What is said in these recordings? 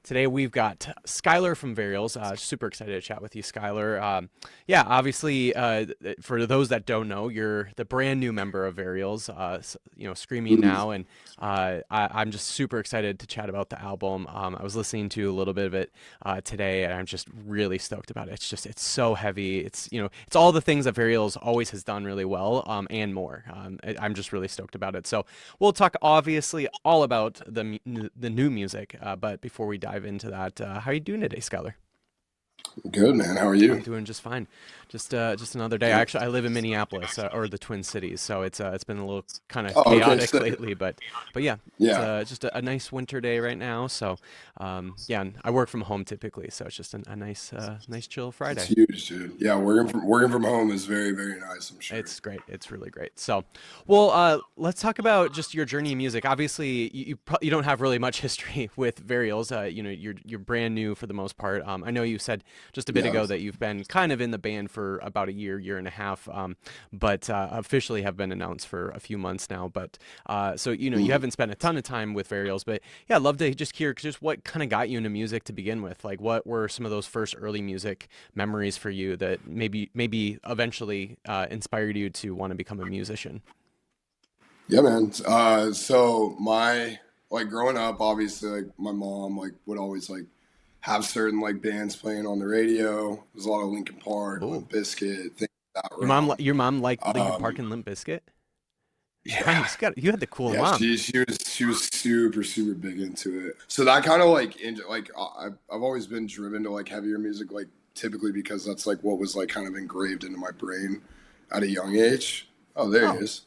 Today we've got Skyler from Varials. Super excited to chat with you, Skyler. Yeah, obviously, for those that don't know, you're the brand new member of Varials. Screaming Mhm. now, and I'm just super excited to chat about the album. I was listening to a little bit of it today, and I'm just really stoked about it. It's so heavy. It's all the things that Varials always has done really well, and more. I'm just really stoked about it. So we'll talk obviously all about the new music, but before we dive into that, how are you doing today, Skyler? Good, man. How are I'm you? doing just fine. Just another day. Good. I live in Minneapolis, or the Twin Cities, so it's been a little kind of Oh, okay. chaotic Sick. lately, but yeah, it's Yeah, just a nice winter day right now. So yeah, and I work from home typically, so it's just a nice chill it's Friday. huge, dude. Yeah, working from home is very, very nice, I'm sure. It's great. It's really great. So, well, let's talk about just your journey in music. Obviously, you don't have really much history with Varials. You're brand new for the most part. I know you said just a bit Yeah. ago that you've been kind of in the band for about a year and a half, but officially have been announced for a few months now. But so you Mhm. haven't spent a ton of time with Varials, but yeah, I'd love to just hear just what kind of got you into music to begin with. Like, what were some of those first early music memories for you that maybe eventually inspired you to want to become a musician? Yeah, man. So like growing up, obviously, like my mom like would always like have certain like bands playing on the radio. There's a lot of Linkin Park, Oh, Limp Bizkit, things like that realm. your mom liked Linkin Park Um, and Limp Bizkit. yeah, You had the cool yeah. mom. She was super big into it. So that kind of like I've always been driven to like heavier music, like typically because that's like what was like kind of engraved into my brain at a young age. Oh, there he Oh, is.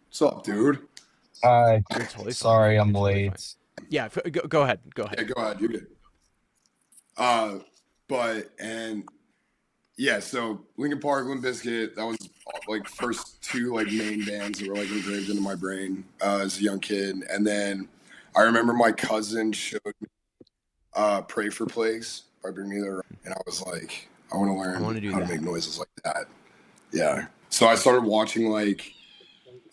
What's up, dude? Hi. you're totally fine. Sorry I'm You're totally fine. late. Yeah, go ahead. Go ahead. Yeah, go ahead. You're good. Uh, but and yeah, so Linkin Park, Limp Bizkit, that was like first two like main bands that were like engraved into my brain as a young kid. And then I remember my cousin showed me "Pray for Plagues" by Bring Me the Horizon, and I was like, I want to I want learn to do how to that. make noises like that. Yeah. So I started watching like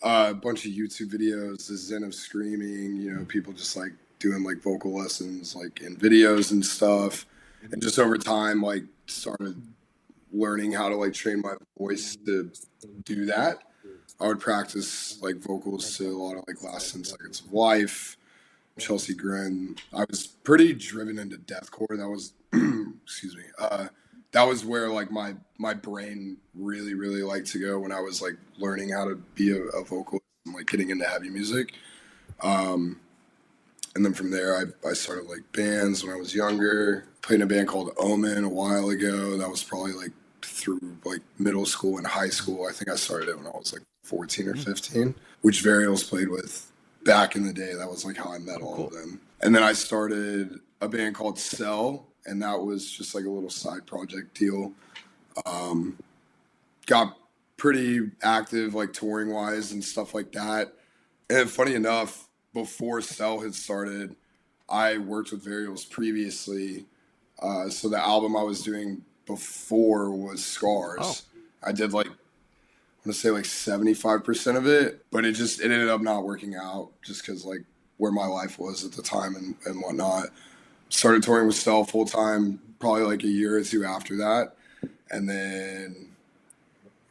a bunch of YouTube videos, the Zen of Screaming, people just like doing like vocal lessons like in videos and stuff. And just over time, like started learning how to like train my voice to do that. I would practice like vocals to a lot of like Last 10 Seconds of Life, Chelsea Grin. I was pretty driven into deathcore. That was, excuse me, that was where like my brain really liked to go when I was like learning how to be a vocalist and like getting into heavy music. Um, and then from there, I started like bands when I was younger. Played in a band called Omen a while ago. That was probably like through like middle school and high school. I think I started it when I was like 14 or Mm, 15, which Varials played with back in the day. That was like how I met cool, all of cool. them. And then I started a band called Cell, and that was just like a little side project deal. Um, got pretty active like touring wise and stuff like that. And funny enough, before Cell had started, I worked with Varials previously. So the album I was doing before was Oh, Scars. I did like I want to say like 75% of it, but it ended up not working out just because like where my life was at the time and whatnot. Started touring with Cell full time probably like a year or two after that, and then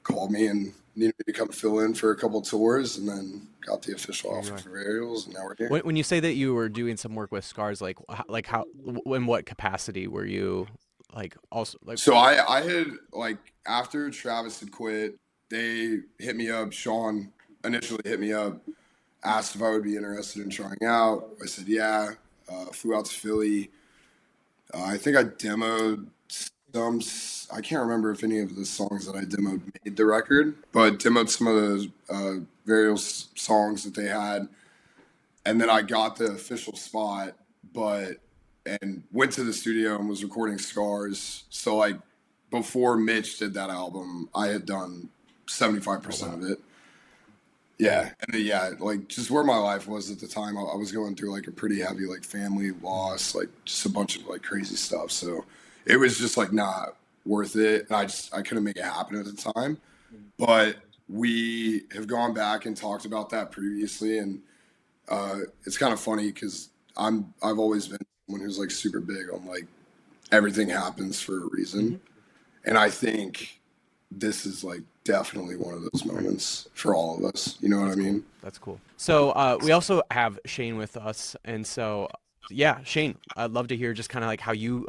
called me and needed me to come fill in for a couple tours, and then got the official here you offer are. for Varials, and now we're here. When you say that you were doing some work with Scars, like how in what capacity were you like also like So I had like after Travis had quit, they hit me up. Sean initially hit me up, asked if I would be interested in trying out. I said yeah. Flew out to Philly. I think I demoed some. I can't remember if any of the songs that I demoed made the record, but demoed some of the various songs that they had, and then I got the official spot, but and went to the studio and was recording Scars. So like before Mitch did that album, I had done oh 75% wow. of it. Yeah, and then, yeah, like just where my life was at the time, I was going through like a pretty heavy like family loss, like just a bunch of like crazy stuff. So it was just like not worth it, and I couldn't make it happen at the time. But we have gone back and talked about that previously, and it's kind of funny because I've always been someone who's like super big on like everything happens for a Hmm. reason. And I think this is like definitely one of those Right. moments for all of us. You know what I That's cool. mean? That's cool. So we also have Shane with us, and so yeah, Shane, I'd love to hear just kind of like how you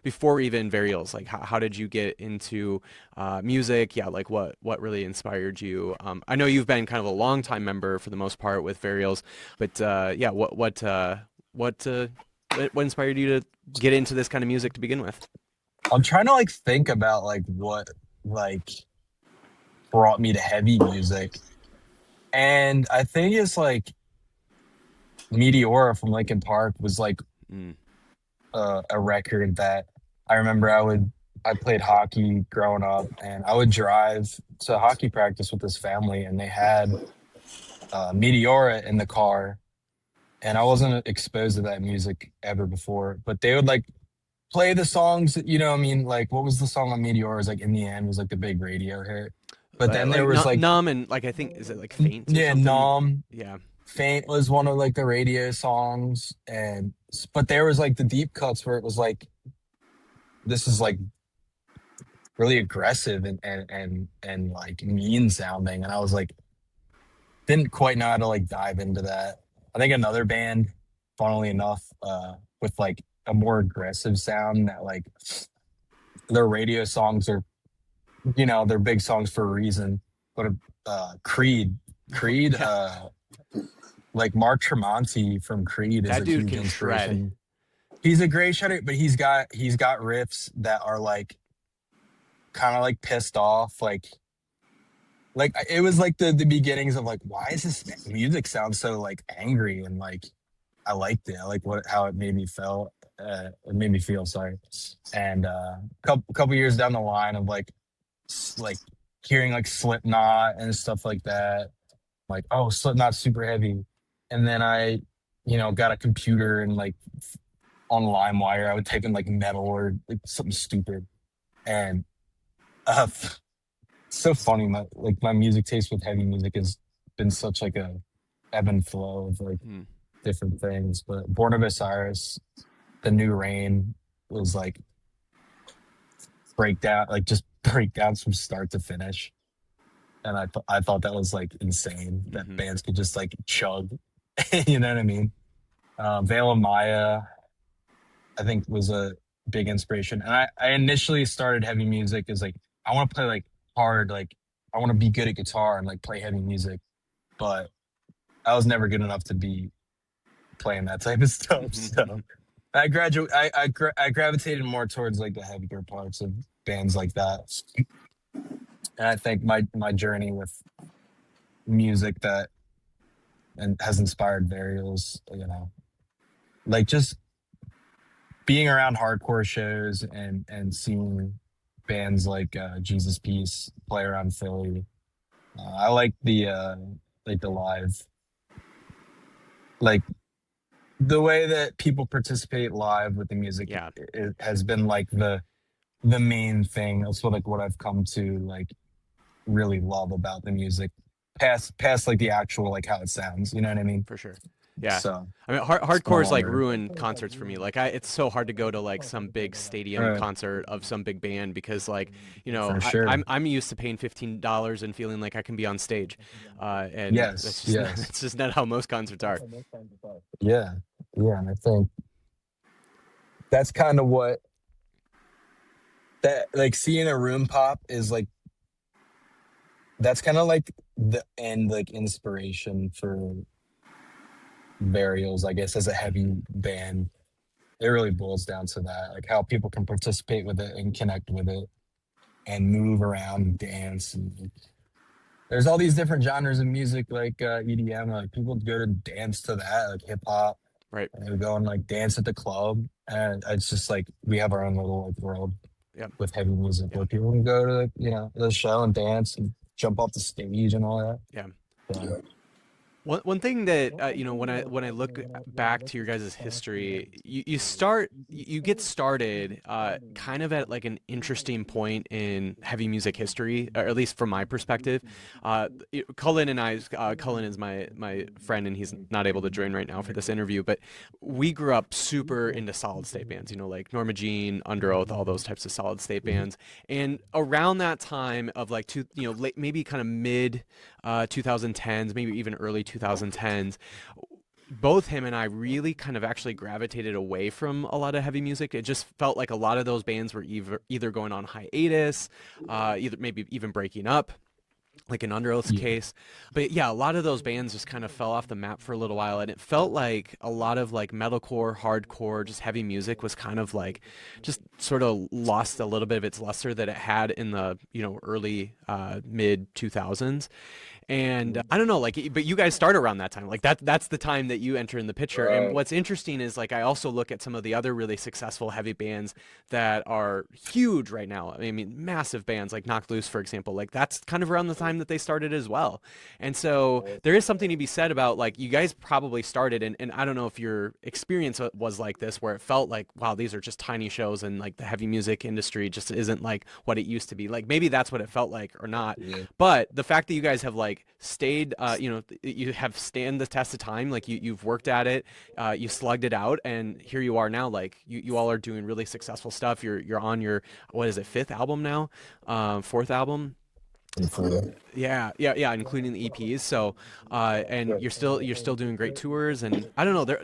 before even Varials, like how did you get into music? Yeah, like what really inspired you? I know you've been kind of a long time member for the most part with Varials, but yeah, what what inspired you to get into this kind of music to begin with? I'm trying to like think about like what like brought me to heavy music. And I think it's like Meteora from Linkin Park was like Mm, a record that I remember I played hockey growing up, and I would drive to hockey practice with this family, and they had Meteora in the car, and I wasn't exposed to that music ever before, but they would like play the songs, you know what I mean? Like what was the song on Meteora? It was like In the End was like the big radio hit. But then there like was like numb and like I think is it like faint or yeah, something? Nom. Yeah. Faint was one of like the radio songs, and but there was like the deep cuts where it was like this is like really aggressive and like mean sounding, and I was like didn't quite know how to like dive into that. I think another band, funnily enough, with like a more aggressive sound that like their radio songs are, you know, they're big songs for a reason. But Creed, Creed, Yeah. like Mark Tremonti from Creed is That a dude huge can shred. inspiration. He's a great shredder, but he's got riffs that are like kind of like pissed off, like it was like the beginnings of like why is this music sound so like angry, and like I liked it. I like what how it made me feel. It made me feel sorry, and couple years down the line of like like hearing like Slipknot and stuff like that. Like, oh, Slipknot's super heavy. And then I, you know, got a computer and like on LimeWire, I would type in like metal or like something stupid. And uh, it's so funny. My music taste with heavy music has been such like a ebb and flow of like Hmm. different things. But Born of Osiris, The New Rain was like breakdown, like just breakdowns from start to finish. And I thought that was like insane that Hmm. bands could just like chug, you know what I mean? Veil of Maya, I think was a big inspiration. And I initially started heavy music as like I want to play like hard, like I want to be good at guitar and like play heavy music, but I was never good enough to be playing that type of stuff. So I gravitated more towards like the heavier parts of bands like that. And I think my journey with music that and has inspired Varials, you know, like just being around hardcore shows and seeing bands like Jesus Peace play around Philly. I like the live, like the way that people participate live with the music. Yeah. It has been like the main thing. That's what like what I've come to like really love about the music. Past like the actual like how it sounds. You know what I mean? For sure. Yeah. So I mean, it's no hardcore is like longer ruined concerts for me. Like, it's so hard to go to like some big stadium right concert of some big band because, like, you know, for sure. I'm used to paying $15 and feeling like I can be on stage, and Yes, that's just not, yes. that's just not how most concerts are. Yeah, yeah, and I think that's kind of what that like seeing a room pop is like. That's kind of like the end like inspiration for Varials, I guess, as a heavy band. It really boils down to that, like how people can participate with it and connect with it and move around and dance. And there's all these different genres of music, like EDM. Like people go to dance to that, like hip hop, Right. and we go and like dance at the club. And it's just like we have our own little like world Yeah. with heavy music Yeah. where people can go to like, you know, the show and dance and jump off the stage and all that. Yeah. So, Yeah. One thing that when I look back to your guys' history, you get started kind of at like an interesting point in heavy music history, or at least from my perspective. Cullen and I, Cullen is my friend, and he's not able to join right now for this interview, but we grew up super into solid state bands, like Norma Jean, Under Oath, all those types of solid state bands. And around that time of like late, maybe kind of mid 2010s, maybe even early 2010s, both him and I really kind of actually gravitated away from a lot of heavy music. It just felt like a lot of those bands were either going on hiatus, either maybe even breaking up, like in Under Oath's Yeah. case. But yeah, a lot of those bands just kind of fell off the map for a little while, and it felt like a lot of like metalcore, hardcore, just heavy music was kind of like just sort of lost a little bit of its luster that it had in the early mid 2000s. And I don't know, like, but you guys start around that time. Like that's the time that you enter in the picture. And Right. what's interesting is like I also look at some of the other really successful heavy bands that are huge right now. I mean, massive bands like Knocked Loose, for example. Like that's kind of around the time that they started as well. And so there is something to be said about like you guys probably started, and I don't know if your experience was like this, where it felt like, wow, these are just tiny shows, and like the heavy music industry just isn't like what it used to be. Like maybe that's what it felt like or not. Yeah. But the fact that you guys have like stayed, you have stand the test of time, like you've worked at it, you slugged it out, and here you are now. Like you all are doing really successful stuff. You're on your, what is it, fifth album now, fourth album. Yeah, including the EPs. So, and you're still doing great tours, and I don't know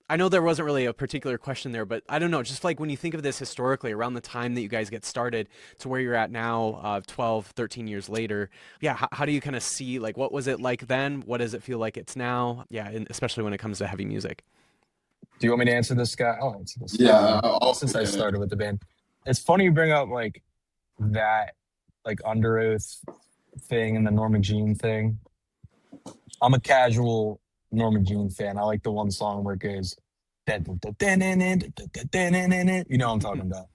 I know there wasn't really a particular question there, but I don't know, just like when you think of this historically, around the time that you guys get started to where you're at now, 12, 13 years later, yeah, how do you kind of see, like, what was it like then? What does it feel like it's now? Yeah, and especially when it comes to heavy music. Do you want me to answer this, Scott? I'll answer this. Yeah. Since I Yeah. started with the band, it's funny you bring up like that, like Under Oath thing and the Norma Jean thing. I'm a casual Norma Jean fan. I like the one song where it goes, you know what I'm talking about.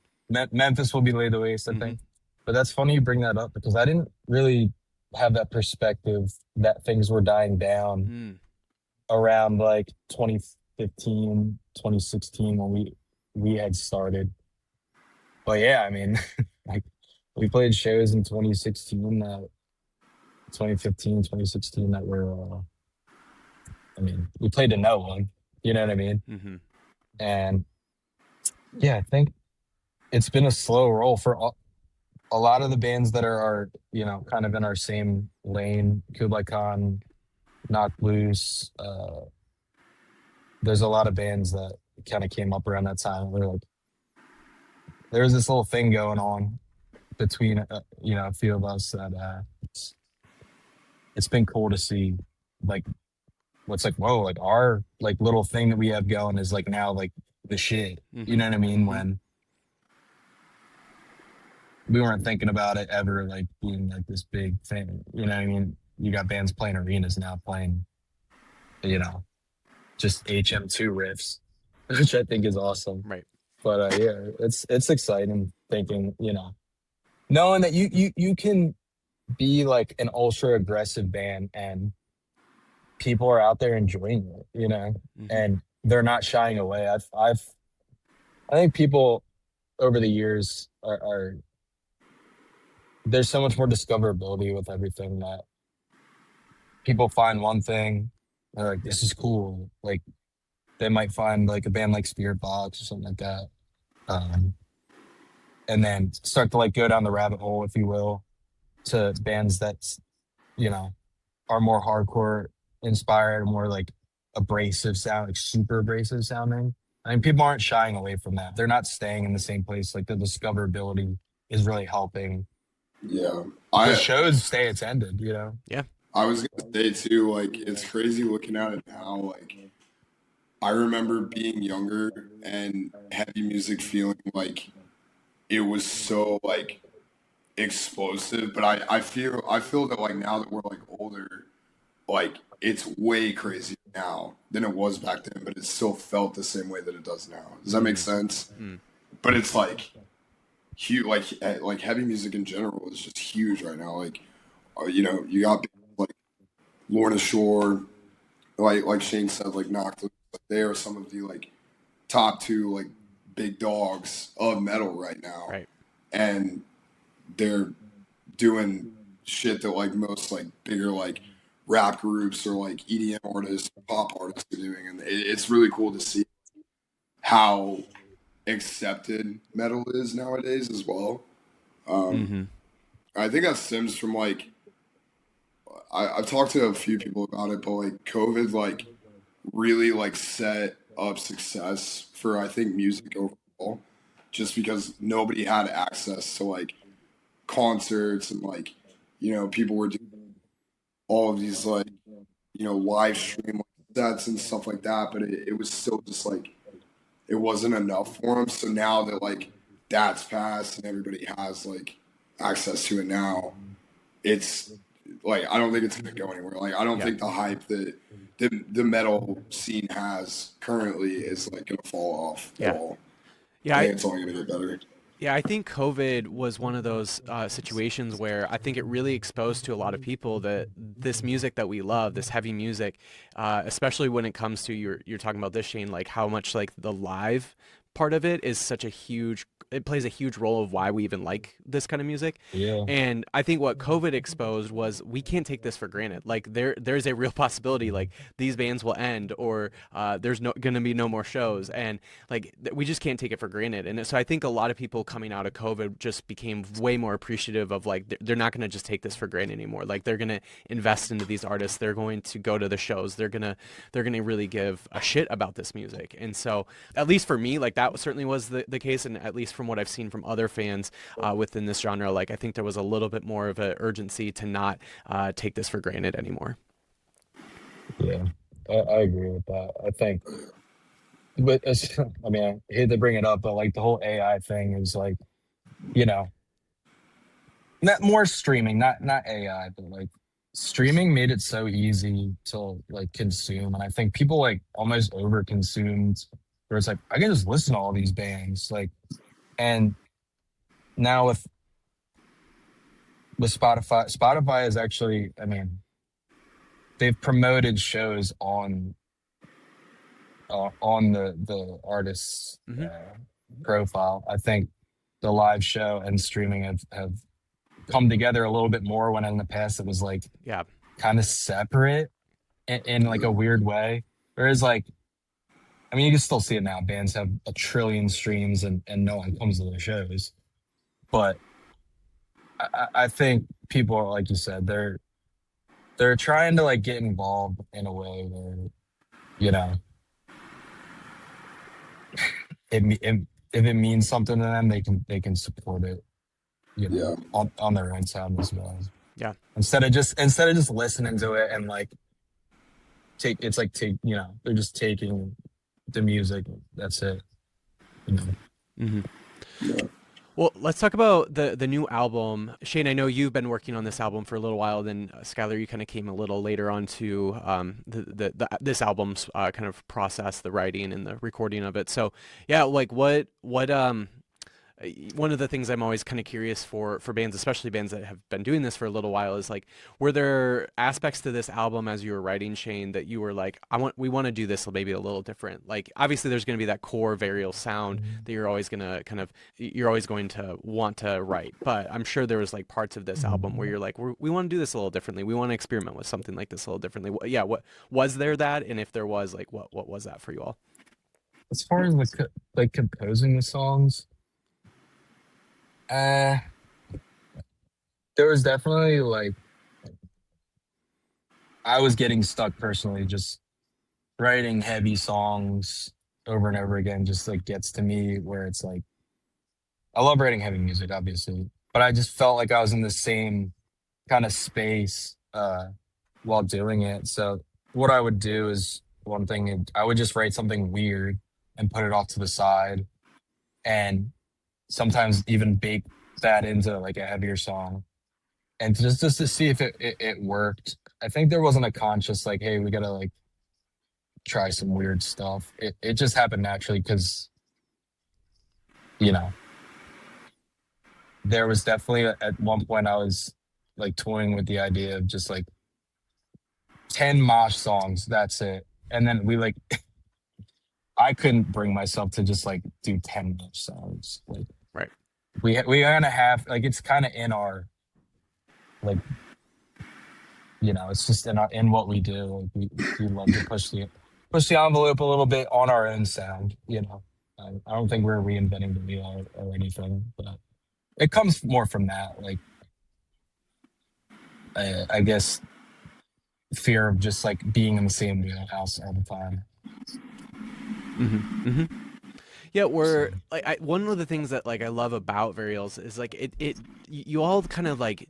Memphis Will Be Laid to Waste, I Hmm. think. But that's funny you bring that up because I didn't really have that perspective that things were dying down Mm. around like 2015, 2016 when we had started. But yeah, I mean, like we played shows in 2016 that 2015, 2016 that were I mean, we played to no one, you know what I mean? Hmm. And yeah, I think it's been a slow roll for a lot of the bands that are kind of in our same lane. Kublai Khan, Knock Loose. There's a lot of bands that kind of came up around that time. Where like there was this little thing going on between a few of us that it's been cool to see like what's like whoa, like our like little thing that we have going is like now like the shit. You know what I mean? When we weren't thinking about it ever like being like this big thing. You know what I mean? You got bands playing arenas now playing, just HM2 riffs, which I think is awesome. Right. But yeah, it's exciting thinking, knowing that you can be like an ultra aggressive band and people are out there enjoying it, and they're not shying away. I think people over the years are there's so much more discoverability with everything that people find one thing, they're like, this is cool. Like they might find like a band like Spirit Box or something like that. And then start to like go down the rabbit hole, if you will, to bands that, are more hardcore inspired, more like abrasive sound, like super abrasive sounding. I mean, people aren't shying away from that. They're not staying in the same place. Like the discoverability is really helping Yeah. the I shows stay attended. Yeah. I was gonna say too, like it's crazy looking at it now. Like I remember being younger and heavy music feeling like it was so like explosive, but I feel that like now that we're like older, like it's way crazier now than it was back then, but it still felt the same way that it does now. Does that make sense? Mm. But it's like huge, like heavy music in general is just huge right now. Like you got like Lorna Shore, like Shane said, like Nocturne, like they are some of the like top two like big dogs of metal right now, Right. and they're doing shit that like most like bigger like rap groups or like EDM artists, pop artists are doing, and it's really cool to see how accepted metal is nowadays as well. Um, Mm-hmm. I think that stems from like I've talked to a few people about it, but like COVID like really like set up success for I think music overall, just because nobody had access to like concerts and like people were doing all of these like live stream sets and stuff like that, but it was still just like it wasn't enough for them. So now that like that's passed and everybody has like access to it now, it's like I don't think it's gonna go anywhere. Like I don't Yeah. think the hype that the metal scene has currently is like gonna fall off at Yeah. all. Yeah. I think it's only gonna get better. Yeah, I think COVID was one of those situations where I think it really exposed to a lot of people that this music that we love, this heavy music, especially when it comes to you're talking about this, Shane, like how much like the live part of it is such a huge, it plays a huge role of why we even like this kind of music. Yeah. And I think what COVID exposed was we can't take this for granted. Like there's a real possibility like these bands will end, or there's no going to be no more shows, and like we just can't take it for granted. And so I think a lot of people coming out of COVID just became way more appreciative of like they're not going to just take this for granted anymore. Like they're going to invest into these artists. They're going to go to the shows. They're gonna really give a shit about this music. And so at least for me, like that certainly was the case, and at least from what I've seen from other fans within this genre, like I think there was a little bit more of an urgency to not take this for granted anymore. Yeah, I agree with that. I think, but I mean, I hate to bring it up, but like the whole AI thing is like, you know, not more streaming, not AI, but like streaming made it so easy to like consume, and I think people like almost over consumed. Where it's like I can just listen to all these bands, like, and now with Spotify is actually, I mean, they've promoted shows on the artist's Hmm. profile. I think the live show and streaming have come together a little bit more when in the past it was like Yeah. kind of separate in like a weird way. Whereas like, I mean, you can still see it now. Bands have a trillion streams and no one comes to their shows. But I think people are, like you said, they're trying to like get involved in a way where, you know, if it means something to them, they can support it, you know, Yeah, on their own sound as well. Yeah. Instead of just listening to it and like they're just taking the music. That's it. You know. Hmm. yeah. Well, let's talk about the new album. Shane, I know you've been working on this album for a little while. Then Skyler, you kind of came a little later on to this album's kind of process, the writing and the recording of it. So yeah, like what one of the things I'm always kind of curious for bands, especially bands that have been doing this for a little while, is like, were there aspects to this album as you were writing, Shane, that you were like, we want to do this maybe a little different? Like, obviously, there's going to be that core Varial sound that you're always going to want to write. But I'm sure there was like parts of this album where you're like, we want to do this a little differently. We want to experiment with something like this a little differently. Yeah, what was there that, and if there was, like, what was that for you all? As far as like composing the songs, uh, there was definitely like I was getting stuck personally, just writing heavy songs over and over again. Just like gets to me where it's like I love writing heavy music, obviously, but I just felt like I was in the same kind of space while doing it. So what I would do is one thing I would just write something weird and put it off to the side, and sometimes even bake that into like a heavier song, and just to see if it worked. I think there wasn't a conscious like, hey, we gotta like try some weird stuff. It just happened naturally because you know there was definitely at one point I was like toying with the idea of just like 10 mosh songs, that's it. And then we like I couldn't bring myself to just like do 10 mosh songs. Like Right. we kind of have like it's kind of in our like it's just in what we do. Like we love to push the envelope a little bit on our own sound. I don't think we're reinventing the wheel or anything, but it comes more from that. Like I guess fear of just like being in the same wheelhouse all the time. Yeah, So, we're like one of the things that like I love about Varials is like you all kind of like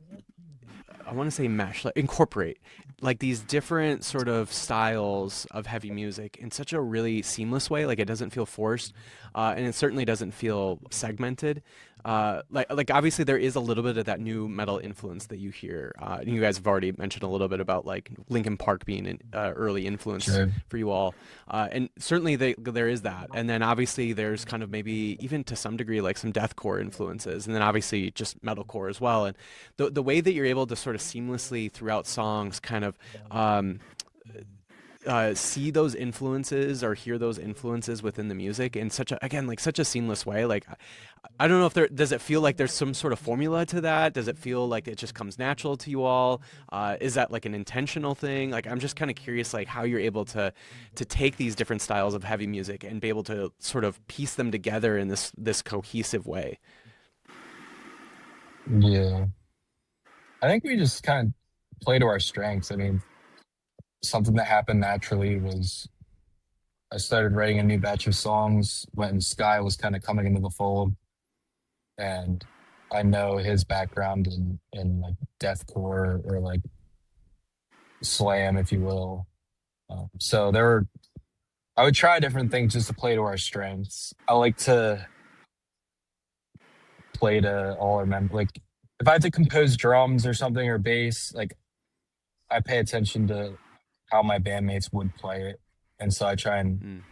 I want to say mesh, like incorporate like these different sort of styles of heavy music in such a really seamless way. Like it doesn't feel forced, and it certainly doesn't feel segmented. Like obviously there is a little bit of that new metal influence that you hear. And you guys have already mentioned a little bit about like Linkin Park being an early influence sure. for you all, and certainly there is that. And then obviously there's kind of maybe even to some degree like some deathcore influences, and then obviously just metalcore as well. And the way that you're able to sort of seamlessly throughout songs kind of see those influences or hear those influences within the music in such a again like such a seamless way. Like I don't know if there does it feel like there's some sort of formula to that. Does it feel like it just comes natural to you all? Is that like an intentional thing? Like I'm just kind of curious like how you're able to take these different styles of heavy music and be able to sort of piece them together in this cohesive way. Yeah. I think we just kind of play to our strengths. I mean, something that happened naturally was I started writing a new batch of songs when Sky was kind of coming into the fold, and I know his background in like deathcore or like slam, if you will. So I would try different things just to play to our strengths. I like to play to all our members. Like if I have to compose drums or something or bass, like I pay attention to how my bandmates would play it, and so I try and Mm.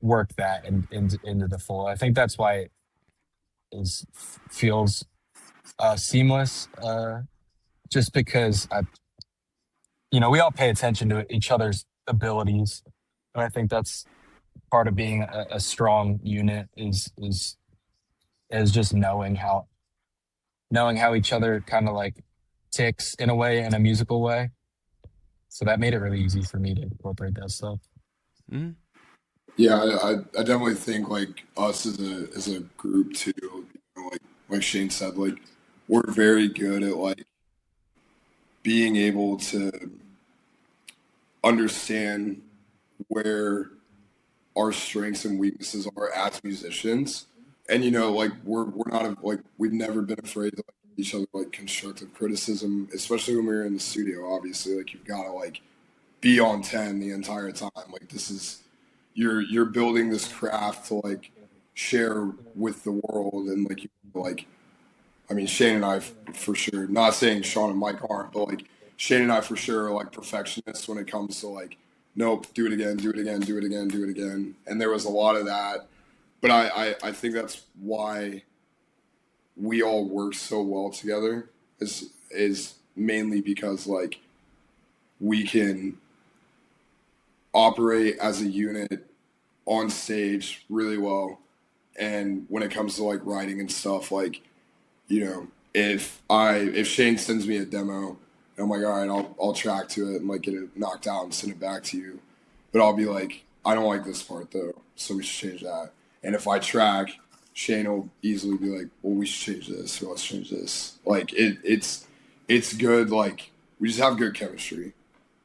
work that into the full. I think that's why it feels seamless. Just because we all pay attention to each other's abilities, and I think that's part of being a strong unit is just knowing how each other kind of like ticks in a way, in a musical way. So that made it really easy for me to incorporate that stuff. Mm. Yeah, I definitely think like us as a group too. Like Shane said, like we're very good at like being able to understand where our strengths and weaknesses are as musicians. And like we're not like we've never been afraid to like give each other like constructive criticism, especially when we were in the studio. Obviously, like you've got to like be on 10 the entire time. Like this is you're building this craft to like share with the world, and like I mean Shane and I for sure. Not saying Sean and Mike aren't, but like Shane and I for sure are like perfectionists when it comes to like nope, do it again, do it again, do it again, do it again. And there was a lot of that, but I think that's why we all work so well together is mainly because like we can operate as a unit on stage really well. And when it comes to like writing and stuff, like, if Shane sends me a demo and I'm like, all right, I'll track to it and like get it knocked out and send it back to you. But I'll be like, I don't like this part though, so we should change that. And if I track, Shane will easily be like, well, we should change this, or let's change this. Like it's good, like we just have good chemistry.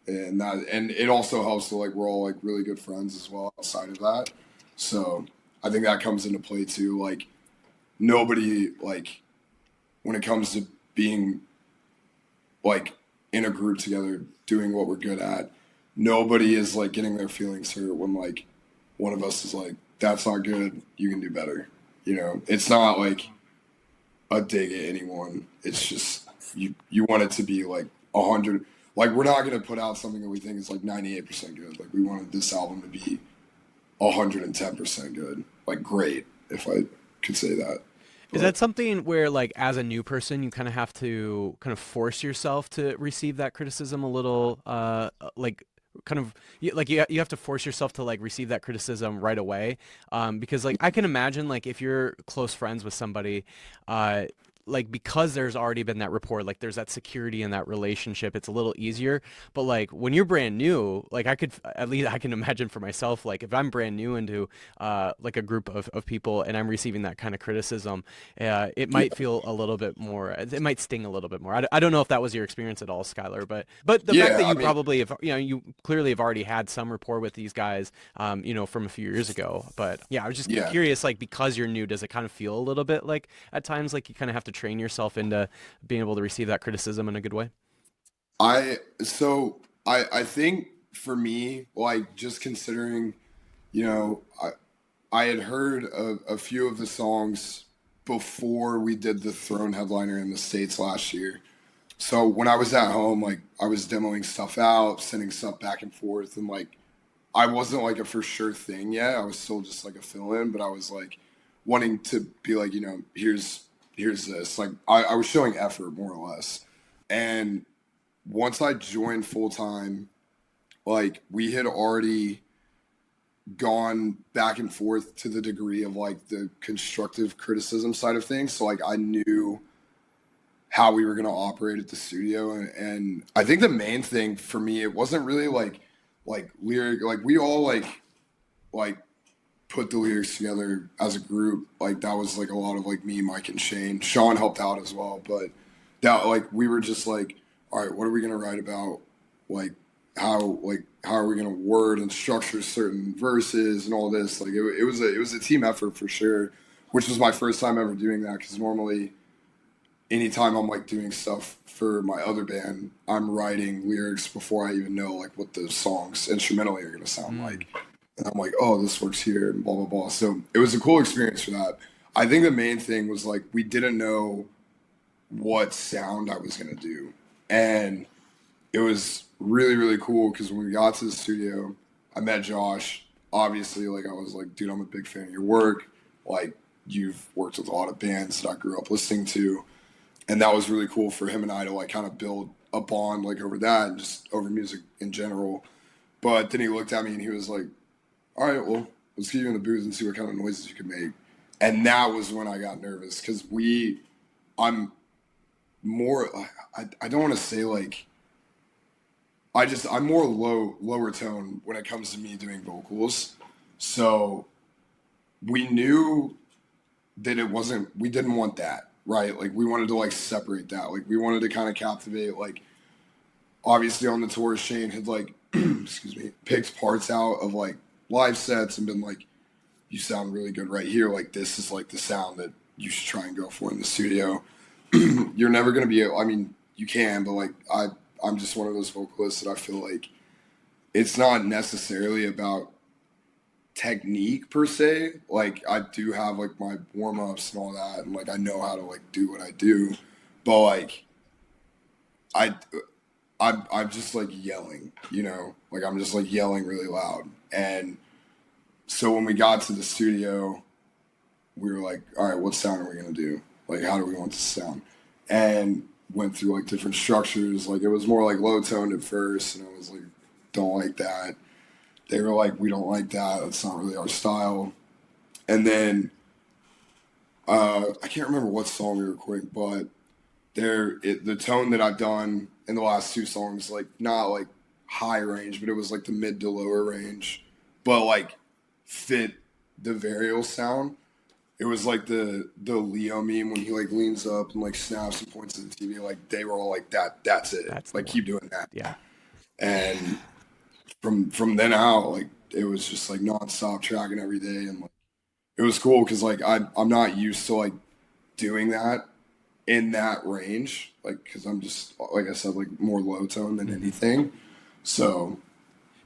And it also helps that like we're all like really good friends as well outside of that. So I think that comes into play too. Like nobody like when it comes to being like in a group together doing what we're good at, nobody is like getting their feelings hurt when like one of us is like, that's not good, you can do better. It's not like a dig at anyone. It's just you want it to be like 100. Like we're not gonna put out something that we think is like 98% good. Like we wanted this album to be 110% good. Like great, if I could say that. Is that something where, like, as a new person, you kind of have to kind of force yourself to receive that criticism a little, like, kind of like you have to force yourself to like receive that criticism right away, because like I can imagine like if you're close friends with somebody, uh, like because there's already been that rapport, like there's that security in that relationship, it's a little easier. But like when you're brand new, like I could at least I can imagine for myself, like if I'm brand new into like a group of people and I'm receiving that kind of criticism, it Yeah, might feel a little bit more, it might sting a little bit more. I don't know if that was your experience at all, Skylar, but the fact yeah. that I you mean, probably have, you know, you clearly have already had some rapport with these guys, you know, from a few years ago. But yeah, I was just yeah. curious, like because you're new, does it kind of feel a little bit like at times like you kind of have to train yourself into being able to receive that criticism in a good way? I think for me, like just considering, you know, I had heard a few of the songs before we did the Throne headliner in the States last year. So when I was at home, like I was demoing stuff out, sending stuff back and forth, and like I wasn't like a for sure thing yet. I was still just like a fill in, but I was like wanting to be like, you know, here's this. Like I was showing effort more or less. And once I joined full time, like we had already gone back and forth to the degree of like the constructive criticism side of things. So like I knew how we were going to operate at the studio, and I think the main thing for me, it wasn't really like lyric, like we all like put the lyrics together as a group. Like that was like a lot of like me, Mike, and Shane. Sean helped out as well, but that like we were just like, all right, what are we gonna write about? Like how are we gonna word and structure certain verses and all this? Like it was a team effort for sure, which was my first time ever doing that because normally anytime I'm like doing stuff for my other band, I'm writing lyrics before I even know like what the songs instrumentally are gonna sound Mm. like. And I'm like, oh, this works here and blah blah blah. So it was a cool experience for that. I think the main thing was like we didn't know what sound I was gonna do. And it was really, really cool because when we got to the studio, I met Josh. Obviously, like I was like, dude, I'm a big fan of your work. Like you've worked with a lot of bands that I grew up listening to. And that was really cool for him and I to like kind of build a bond like over that and just over music in general. But then he looked at me and he was like, all right, well, let's get you in the booth and see what kind of noises you can make. And that was when I got nervous because I'm more, I don't want to say like, I'm more lower tone when it comes to me doing vocals. So we knew that we didn't want that, right? Like we wanted to like separate that. Like we wanted to kind of captivate, like obviously on the tour, Shane had like, excuse me, picked parts out of like live sets and been like, you sound really good right here. Like this is like the sound that you should try and go for in the studio. You're never going to be able, I mean, you can, but like I'm just one of those vocalists that I feel like it's not necessarily about technique per se. Like I do have like my warm ups and all that, and like I know how to like do what I do, but like I I'm just like yelling, you know, like I'm just like yelling really loud. And so when we got to the studio, we were like, all right, what sound are we gonna do? Like how do we want this to sound? And went through like different structures. Like it was more like low toned at first, and I was like, don't like that. They were like, we don't like that. That's not really our style. And then I can't remember what song we were recording, but the tone that I've done in the last two songs, like not like high range, but it was like the mid to lower range, but like fit the Varials sound. It was like the Leo meme when he like leans up and like snaps and points at the TV. Like they were all like that. That's it. That's the Like one. keep doing that. Yeah. And from then out, like it was just like nonstop tracking every day, and like it was cool because like I'm not used to like doing that in that range, like because I'm just like I said, like more low tone than Hmm. anything. So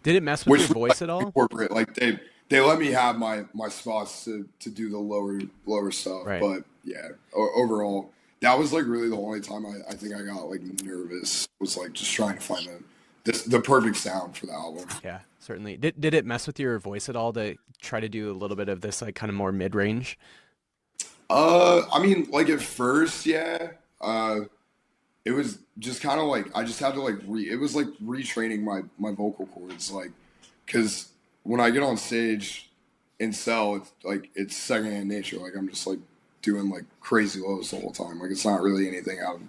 Did it mess with your which we like voice at all? incorporate, like they let me have my spots to do the lower stuff, Right. but yeah, overall that was like really the only time I think I got like nervous was like just trying to find the perfect sound for the album. Yeah, certainly. Did it mess with your voice at all to try to do a little bit of this like kind of more mid range? I mean, like at first, yeah. It was just kind of like I just had to like it was like retraining my vocal cords, like, because when I get on stage in cell, it's like it's secondhand nature. Like I'm just like doing like crazy lows the whole time. Like it's not really anything out of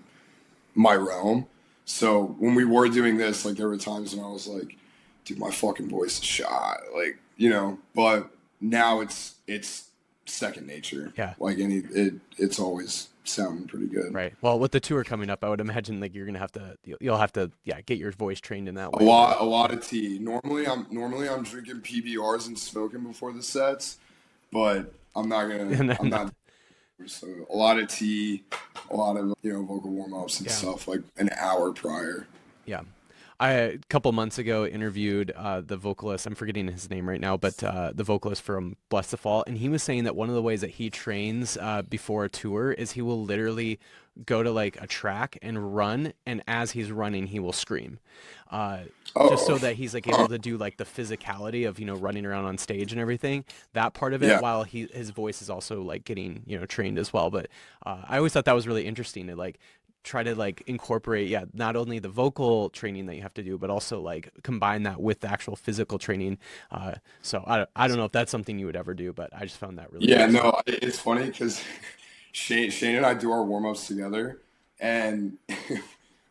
my realm. So when we were doing this, like there were times when I was like, dude, my fucking voice is shot. Like, but now it's second nature. Yeah. Like it's always sounding pretty good. Right. Well, with the tour coming up, I would imagine like you're gonna have to you'll have to yeah get your voice trained in that A way too. lot, a lot of tea. Normally I'm drinking PBRs and smoking before the sets, but And I'm then not. So a lot of tea, a lot of vocal warm ups and yeah. stuff like an hour prior. Yeah. I a couple months ago interviewed the vocalist. I'm forgetting his name right now, but the vocalist from Bless the Fall, and he was saying that one of the ways that he trains before a tour is he will literally go to like a track and run, and as he's running, he will scream, uh, just Oh, so that he's like able to do like the physicality of running around on stage and everything. That part of it, yeah, while his voice is also like getting trained as well. But I always thought that was really interesting to like try to like incorporate not only the vocal training that you have to do but also like combine that with the actual physical training, so I don't know if that's something you would ever do, but I just found that really yeah. interesting. No, it's funny because Shane and I do our warm ups together, and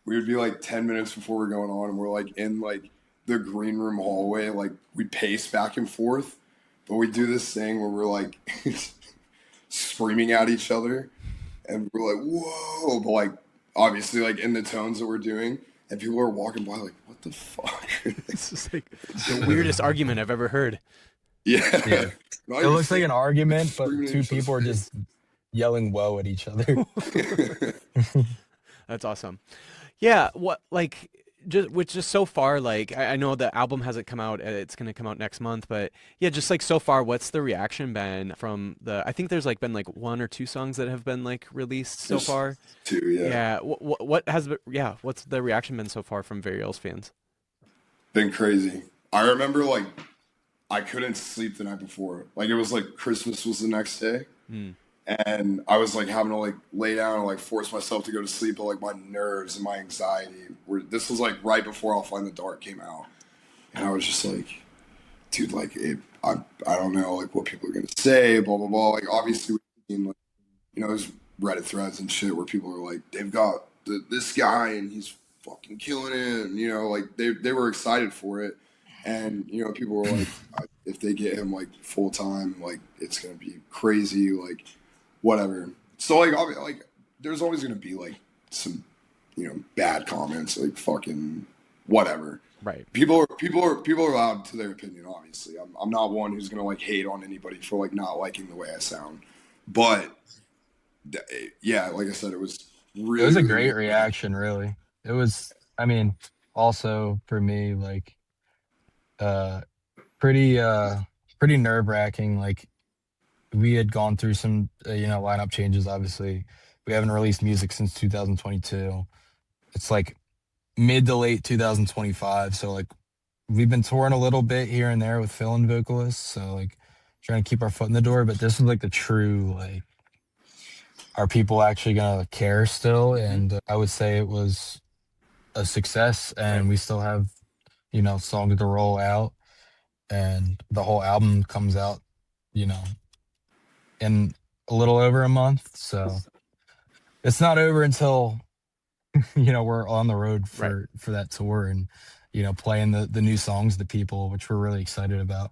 we would be like 10 minutes before we're going on, and we're like in like the green room hallway, like we pace back and forth, but we do this thing where we're like screaming at each other, and we're like, whoa, but like obviously like in the tones that we're doing, and people are walking by like, what the fuck? It's just like the weirdest argument I've ever heard. Yeah, Yeah. not It even looks like saying, an argument, but screaming in two each other's people are just yelling "whoa" at each other. face. That's awesome. Yeah, what like just so far, like I know the album hasn't come out, it's gonna come out next month, but yeah, just like so far, what's the reaction been from I think there's like been like one or two songs that have been like released so Just far. two, yeah. Yeah, what's the reaction been so far from Varials fans? Been crazy. I remember like I couldn't sleep the night before. Like it was like Christmas was the next day, Mm, and I was like having to like lay down and like force myself to go to sleep, but like my nerves and my anxiety were. This was like right before I'll Find the Dark came out, and I was just like, dude, like I don't know like what people are gonna say, blah blah blah. Like obviously we've seen like there's Reddit threads and shit where people are like they've got this guy and he's fucking killing it, and like they were excited for it, and people were like if they get him like full time, like it's gonna be crazy, like whatever. So like like there's always gonna be like some bad comments, like fucking whatever. right. People are allowed to their opinion. Obviously, I'm not one who's gonna like hate on anybody for like not liking the way I sound, but yeah, like I said, it was It was really a really great good. reaction, really. It was, I mean, also for me, like, uh, pretty, uh, pretty nerve wracking. Like, we had gone through some, lineup changes. Obviously, we haven't released music since 2022. It's like mid to late 2025. So, like, we've been touring a little bit here and there with fill-in vocalists. So, like, trying to keep our foot in the door. But this is like the true, like, are people actually gonna care still? Hmm. And I would say it was a success, Right. and we still have songs to roll out, and the whole album comes out you know in a little over a month, so it's not over until we're on the road Right. for that tour, and playing the new songs to people, which we're really excited about.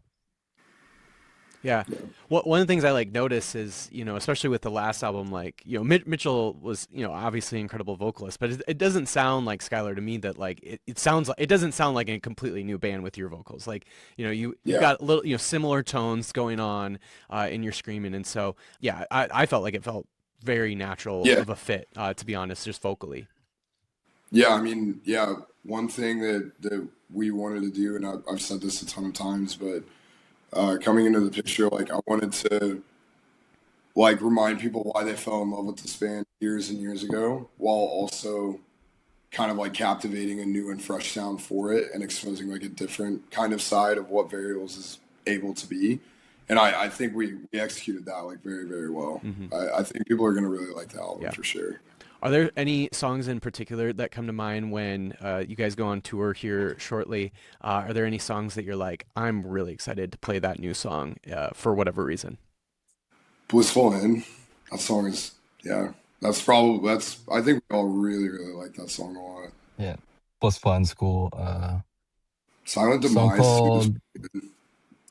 Yeah. Yeah, One of the things I like notice is, especially with the last album, like, Mitchell was, obviously an incredible vocalist, but it doesn't sound like Skyler to me that like it sounds like it doesn't sound like a completely new band with your vocals. Like, you've yeah, got a little, similar tones going on in your screaming. And so, yeah, I felt like it felt very natural yeah, of a fit, to be honest, just vocally. yeah. I mean, yeah. One thing that we wanted to do, and I've said this a ton of times, but coming into the picture, like I wanted to like remind people why they fell in love with this band years and years ago, while also kind of like captivating a new and fresh sound for it and exposing like a different kind of side of what Varials is able to be. And I think we executed that like very, very well. I think people are gonna really like the album Yeah. for sure. Are there any songs in particular that come to mind when you guys go on tour here shortly? Are there any songs that you're like, I'm really excited to play that new song for whatever reason? Blissful End. That song is that's I think we all really, really like that song a lot. Yeah. Plus Fun School. Silent Song Demise too is called,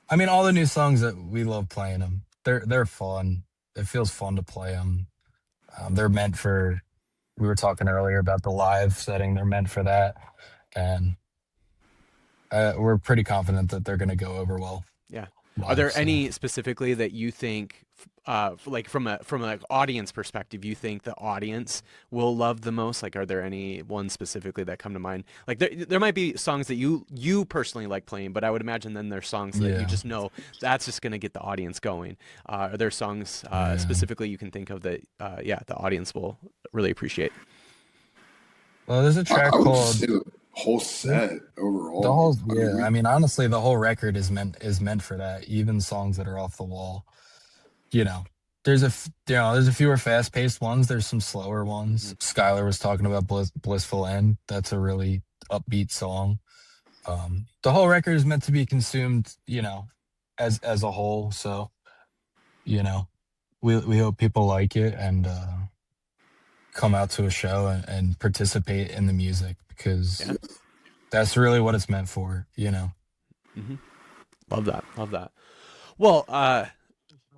I mean, all the new songs that we love playing them. They're fun. It feels fun to play them. They're meant for, we were talking earlier about the live setting. They're meant for that. And we're pretty confident that they're going to go over well Yeah. Are live. there So, any specifically that you think, like from an audience perspective, you think the audience will love the most? Like, are there any ones specifically that come to mind? Like, there might be songs that you personally like playing, but I would imagine then there's songs that you yeah. just know that's just gonna get the audience going. Are there songs Yeah. specifically you can think of that, yeah, the audience will really appreciate? Well, there's a track I would just called say the whole set overall. the whole, I mean, yeah. I mean, honestly, the whole record is meant for that. Even songs that are off the wall, you know. There's a fewer fast paced ones. There's some slower ones. Skyler was talking about Blissful End. That's a really upbeat song. The whole record is meant to be consumed, as a whole. So, you know, we hope people like it and come out to a show and participate in the music because Yeah. that's really what it's meant for. hmm Love that. Love that. Well,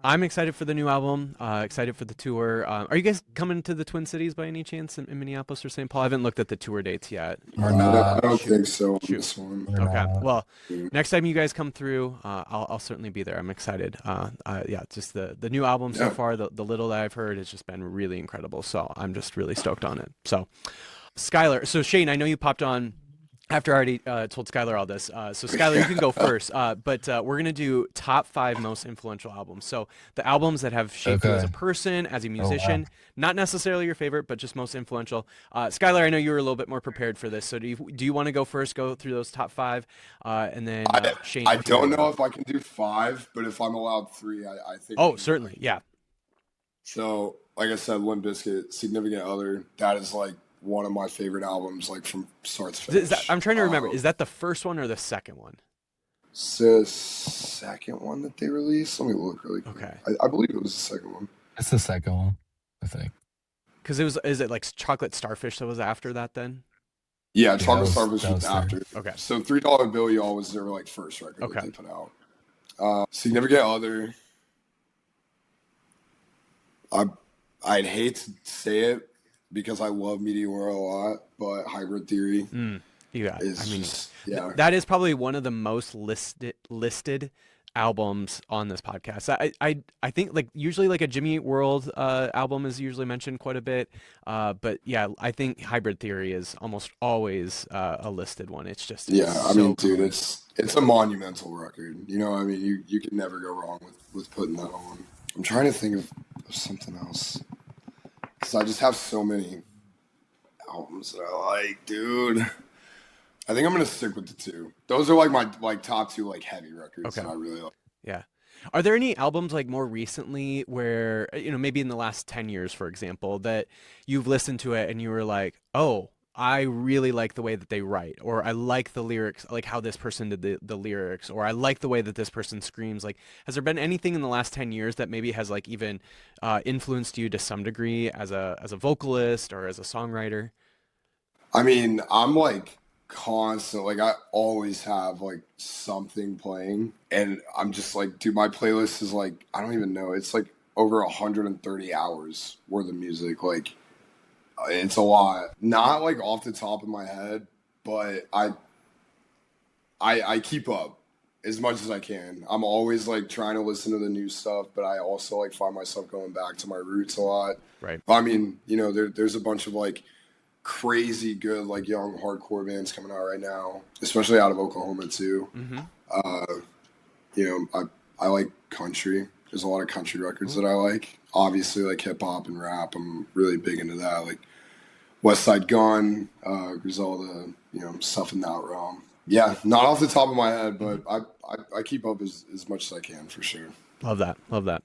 I'm excited for the new album. Excited for the tour. Are you guys coming to the Twin Cities by any chance in Minneapolis or St. Paul? I haven't looked at the tour dates yet. We're I not. don't think so on Shoot. this one. We're Okay. not. Well, Yeah. next time you guys come through, I'll certainly be there. I'm excited. Yeah, just the new album so Yeah. far, the little that I've heard has just been really incredible. So I'm just really stoked on it. So, Skylar. So Shane, I know you popped on after I already told Skylar all this. So Skylar, you can go first. But we're gonna do top 5 most influential albums. So the albums that have shaped you as a Okay. person, as a Oh, wow. musician, not necessarily your favorite, but just most influential. Skylar, I know you were a little bit more prepared for this. So do you want to go first? Go through those top 5, and then Shane. I if you don't wanna know go. if I can do 5, but if I'm allowed 3, I think I Oh, can do certainly. 5. Yeah. So, like I said, Limp Bizkit, Significant Other, that is like one of my favorite albums, like from start to finish. I'm trying to remember. Is that the first one or the second one? It's the second one that they released. Let me look really quick. Okay. I believe it was the second one. It's the second one, I think. Because is it like Chocolate Starfish that was after that then? Yeah, Yeah, Chocolate that Starfish was was after. Okay. So $3 Bill Y'all was their like first record Okay. that they put out. Significant Other. I'd hate to say it because I love Meteor a lot, but Hybrid Theory You got it. is I mean, just yeah. that is probably one of the most listed albums on this podcast. I think like usually like a Jimmy Eat World album is usually mentioned quite a bit. But yeah, I think Hybrid Theory is almost always a listed one. It's just Yeah, it's I so mean, dude, good. it's a monumental record. You know, I mean, you can never go wrong with putting that on. I'm trying to think of something else because I just have so many albums that I like, dude. I think I'm gonna stick with the 2. Those are like my top 2 like heavy records Okay. that I really like. Yeah. Are there any albums like more recently where, maybe in the last 10 years, for example, that you've listened to it and you were like, oh, I really like the way that they write, or I like the lyrics, like how this person did the lyrics, or I like the way that this person screams. Like, has there been anything in the last 10 years that maybe has like even influenced you to some degree as a vocalist or as a songwriter? I mean, I'm like constant, like I always have like something playing, and I'm just like, dude, my playlist is like, I don't even know, it's like over 130 hours worth of music. Like, it's a lot. Not like off the top of my head, but I keep up as much as I can. I'm always like trying to listen to the new stuff, but I also like find myself going back to my roots a lot. Right. I mean, there's a bunch of like crazy good like young hardcore bands coming out right now, especially out of Oklahoma too. Mm-hmm. I like country. There's a lot of country records that I like. Obviously, like hip hop and rap, I'm really big into that. Like West Side Gun, Griselda, stuff in that realm. Yeah, not off the top of my head, but I keep up as much as I can for sure. Love that. Love that.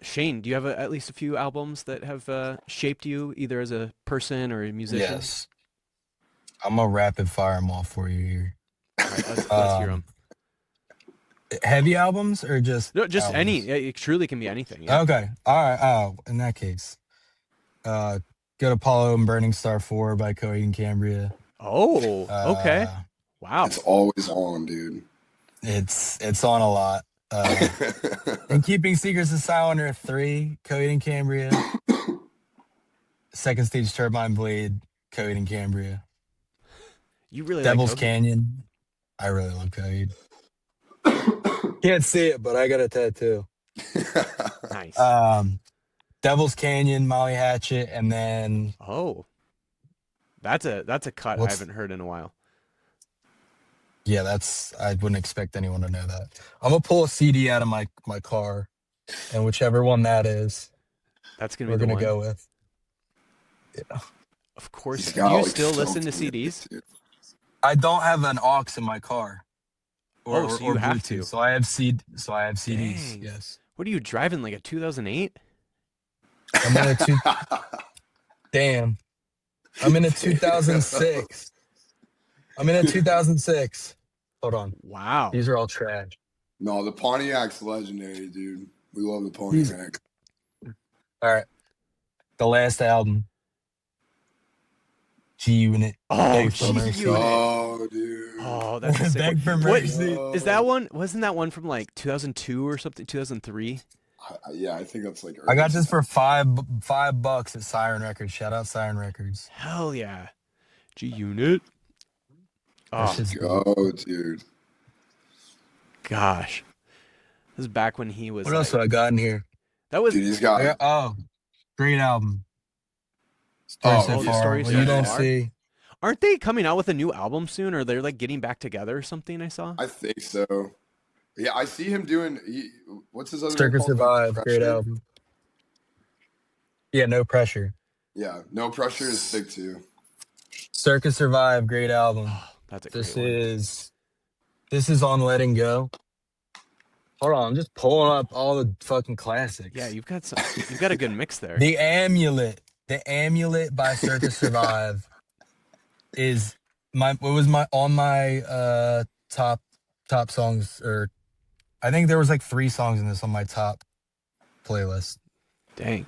Shane, do you have at least a few albums that have shaped you either as a person or a musician? Yes. I'm gonna rapid fire them all for you here. All right, let's hear them. Um, Heavy albums or just No, just any. albums? It truly can be anything. Yeah. Okay. All right. Oh, in that case, uh, Good Apollo and Burning Star 4 by Coheed and Cambria. Oh, okay. Uh, Wow. It's always on, dude. it's on a lot. And Keeping Secrets of Silent 3, Coheed and Cambria. Second Stage Turbine Blade, Coheed and Cambria. You really like Devil's Coheed? Canyon. I really love Coheed. Can't see it, but I got a tattoo. Nice. Devil's Canyon, Molly Hatchet, and then Oh, that's a cut I what's haven't heard in a while. yeah, that's I wouldn't expect anyone to know that. I'm gonna pull a CD out of my car, and whichever one that is, That's gonna be we're the gonna one. go with. Yeah. Of course. He's Do got you like still so listen to many CDs? hits, dude. I don't have an aux in my car, Oh, so you have to. So I have CDs. Dang. Yes, What are you driving, like a 2008? I'm in a two. Damn, I'm in a 2006. I'm in a 2006. Hold on, Wow. these are all trash. No, the Pontiac's legendary, dude. We love the These- Pontiac. All right, the last album, G Unit. Oh, Beg for Mercy. G-Unit. Oh, dude. Oh, that's a sick Beg for one. What Mercy. is that one? Wasn't that one from like 2002 or something? 2003? Yeah, I think that's like. I got this for $5 at Siren Records. Shout out Siren Records. Hell yeah. G-Unit. That Oh, shit's Go, dude. gosh. This is back when he was What else do like, I got in here? that was Dude, he's got. Great album. Oh, Story So yeah. Far. Story What So you don't Far? see. Aren't they coming out with a new album soon, or they're like getting back together or something? I saw. I think so. Yeah, I see him doing. What's his other Circus one called? Survive. Great Pressure? album. Yeah, No Pressure. Yeah, No Pressure is sick too. Circus Survive. Great album. That's a This great one. is on Letting Go. Hold on, I'm just pulling up all the fucking classics. Yeah, you've got a good mix there. The Amulet. The Amulet by Circus Survive is my top songs, or I think there was like 3 songs in this on my top playlist. Dang.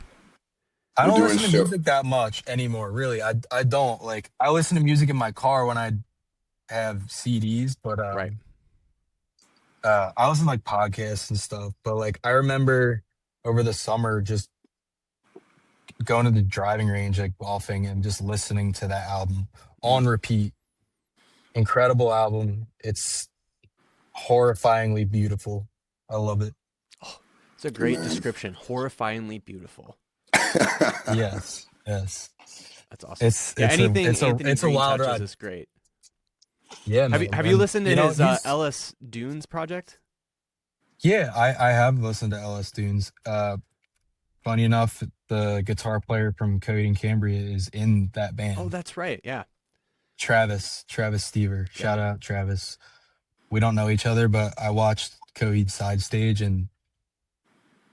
I We're don't doing listen to music that much anymore, really. I don't. Like, I listen to music in my car when I have CDs, but Right. I listen to like podcasts and stuff. But like, I remember over the summer just going to the driving range, like golfing, and just listening to that album on repeat. Incredible album. It's horrifyingly beautiful. I love it. It's a great Man. description. Horrifyingly beautiful. Yes. That's awesome. It's anything it's a Anthony it's a Green wild touches ride. is great. Yeah, man. Have you listened to his he's- Ellis Dunes project? Yeah, I have listened to LS Dunes. Funny enough, the guitar player from Coheed and Cambria is in that band. Oh, that's right. Yeah. Travis Stever. Shout out Travis. We don't know each other, but I watched Coheed side stage and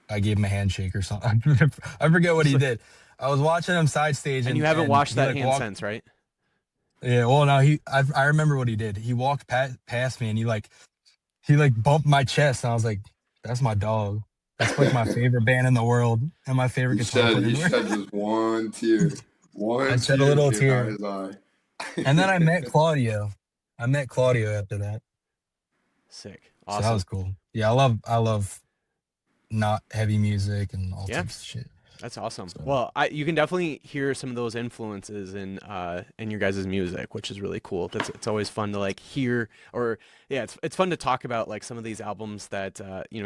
I gave him a handshake or something. I forget what he did. I was watching him side stage, And you haven't washed he, that like, hand walked- since, right? Yeah, well, no, I remember what he did. He walked past me and he bumped my chest, and I was like, "That's my dog. That's like my favorite band in the world and my favorite guitar player." He shed just one tear. I shed a little came out tear. his eye. And then I met Claudio. After that. Sick. So Awesome. that was cool. Yeah, I love not heavy music and all types of shit. That's awesome. So- Well, you can definitely hear some of those influences in your guys' music, which is really cool. It's always fun to like hear, or it's fun to talk about like some of these albums that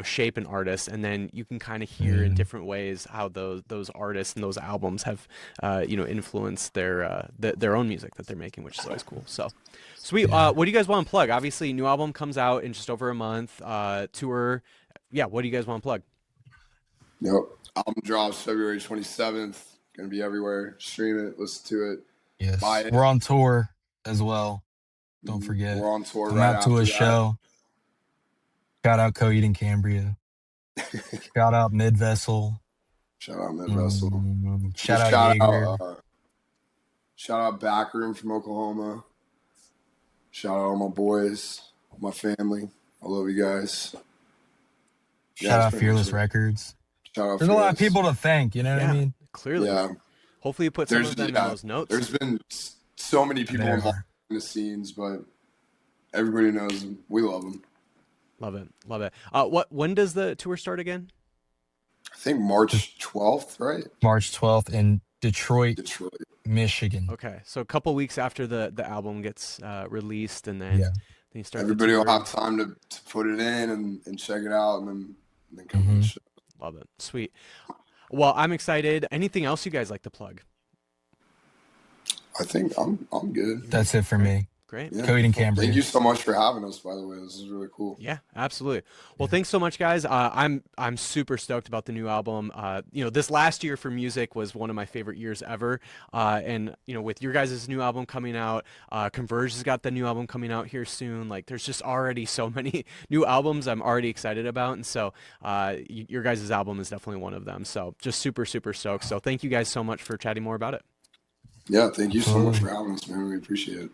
shape an artist, and then you can kind of hear in different ways how those artists and those albums have influenced their own music that they're making, which is always cool. So sweet. Yeah. What do you guys want to plug? Obviously, new album comes out in just over a month. Tour. Yeah. What do you guys want to plug? Yep. Album drops February 27th. Gonna be everywhere. Stream it, listen to it. Yes, Buy it. we're on tour as well. Don't forget. We're on tour Come right out to after a that. show. Shout out Coheed and Cambria. Shout out Mid Vessel. Shout out Mid Vessel. Shout out Jaeger. Shout out Backroom from Oklahoma. Shout out all my boys, my family. I love you guys. Shout out Fearless Records. Shout out There's Fearless. a lot of people to thank, you know what I mean? Clearly. Yeah. Hopefully you put some of them in those notes. There's been so many people involved in the scenes, but everybody knows them. We love them. Love it. Love it. When does the tour start again? I think March 12th, right? March 12th in Detroit, Michigan. Okay. So a couple weeks after the album gets released, and then, then you start. Everybody will have time to put it in and check it out, and then come to the show. Love it. Sweet. Well, I'm excited. Anything else you guys like to plug? I think I'm good. That's it for me. Great. Yeah. Cody and Cambria. Thank you so much for having us, by the way. This is really cool. Yeah, absolutely. Well, thanks so much, guys. I'm super stoked about the new album. This last year for music was one of my favorite years ever. And with your guys' new album coming out, Converge has got the new album coming out here soon. Like, there's just already so many new albums I'm already excited about. And so your guys' album is definitely one of them. So just super, super stoked. So thank you guys so much for chatting more about it. Yeah, thank you so much for having us, man. We appreciate it.